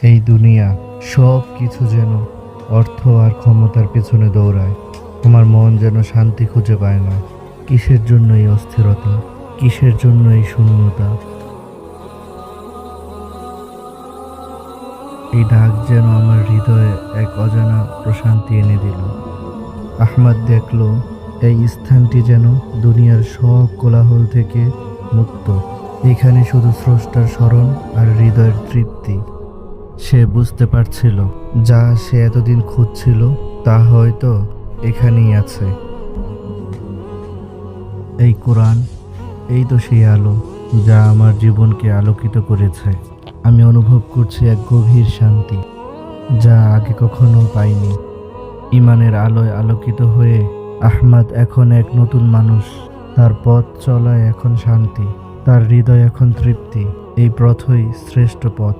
এই দুনিয়া সব কিছু যেন অর্থ আর ক্ষমতার পেছনে দৌড়ায়। আমার মন যেন শান্তি খুঁজে পায় না। কিসের জন্য এই অস্থিরতা? কিসের জন্য এই শূন্যতা? এই ডাক যেন আমার হৃদয়ে এক অজানা প্রশান্তি এনে দিল। আহমদ দেখল এই স্থানটি যেন দুনিয়ার সব কোলাহল থেকে মুক্ত। এখানে শুধু স্রষ্টার স্মরণ আর হৃদয়ের তৃপ্তি। সে বুঝতে পারছিল যা সে এতদিন খুঁজছিল তা হয়তো এখানেই আছে। এই কোরআন, এই তো সেই আলো যা আমার জীবনকে আলোকিত করেছে। আমি অনুভব করছি এক গভীর শান্তি যা আগে কখনো পাইনি। ইমানের আলোয় আলোকিত হয়ে আহমদ এখন এক নতুন মানুষ। তার পথ চলায় এখন শান্তি, তার হৃদয় এখন তৃপ্তি। এই পথই শ্রেষ্ঠ পথ।